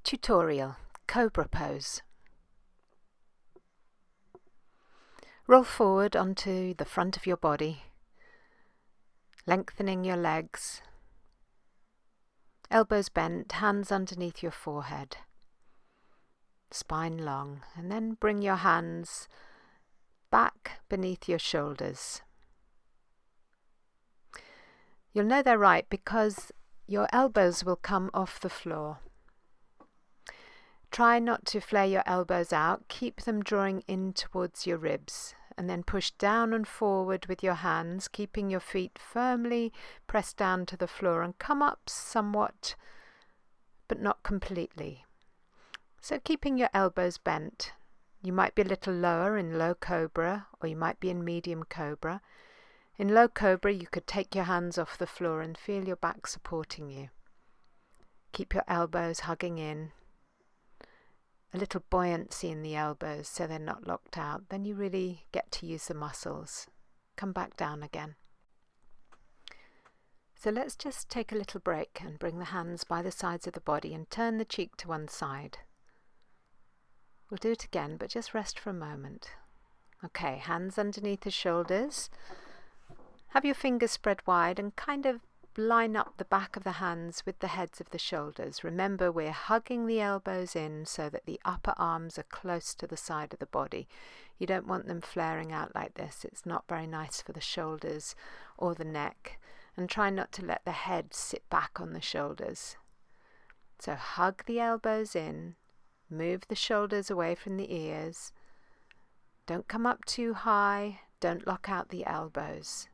Tutorial, Cobra Pose. Roll forward onto the front of your body, lengthening your legs, elbows bent, hands underneath your forehead, spine long, and then bring your hands back beneath your shoulders. You'll know they're right because your elbows will come off the floor. Try not to flare your elbows out, keep them drawing in towards your ribs, and then push down and forward with your hands, keeping your feet firmly pressed down to the floor, and come up somewhat, but not completely. So keeping your elbows bent. You might be a little lower in low cobra, or you might be in medium cobra. In low cobra, you could take your hands off the floor and feel your back supporting you. Keep your elbows hugging in. A little buoyancy in the elbows so they're not locked out. Then you really get to use the muscles. Come back down again. So let's just take a little break and bring the hands by the sides of the body and turn the cheek to one side. We'll do it again, but just rest for a moment. Okay, hands underneath the shoulders. Have your fingers spread wide and kind of line up the back of the hands with the heads of the shoulders. Remember, we're hugging the elbows in so that the upper arms are close to the side of the body. You don't want them flaring out like this. It's not very nice for the shoulders or the neck. And try not to let the head sit back on the shoulders. So hug the elbows in, move the shoulders away from the ears. Don't come up too high, don't lock out the elbows.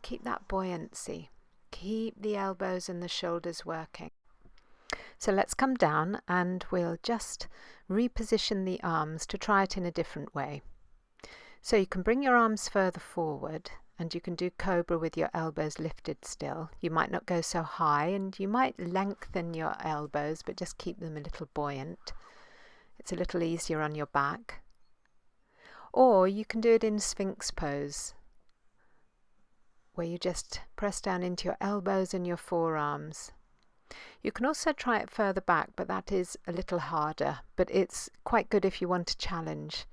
Keep that buoyancy. Keep the elbows and the shoulders working. So let's come down and we'll just reposition the arms to try it in a different way. So you can bring your arms further forward and you can do cobra with your elbows lifted still. You might not go so high and you might lengthen your elbows but just keep them a little buoyant. It's a little easier on your back. Or you can do it in Sphinx Pose, where you just press down into your elbows and your forearms. You can also try it further back, but that is a little harder, but it's quite good if you want a challenge.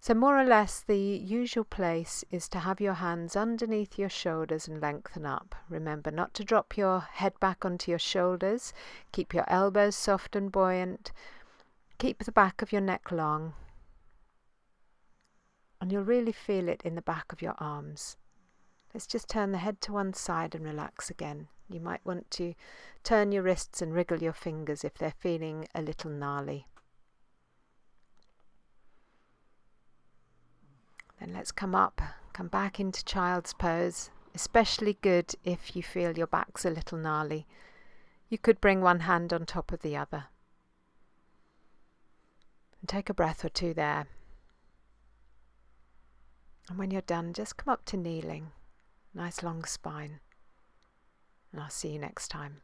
So more or less the usual place is to have your hands underneath your shoulders and lengthen up. Remember not to drop your head back onto your shoulders. Keep your elbows soft and buoyant. Keep the back of your neck long. And you'll really feel it in the back of your arms. Let's just turn the head to one side and relax again. You might want to turn your wrists and wriggle your fingers if they're feeling a little gnarly. Then let's come back into child's pose, especially good if you feel your back's a little gnarly. You could bring one hand on top of the other. And take a breath or two there. And when you're done, just come up to kneeling. Nice long spine. And I'll see you next time.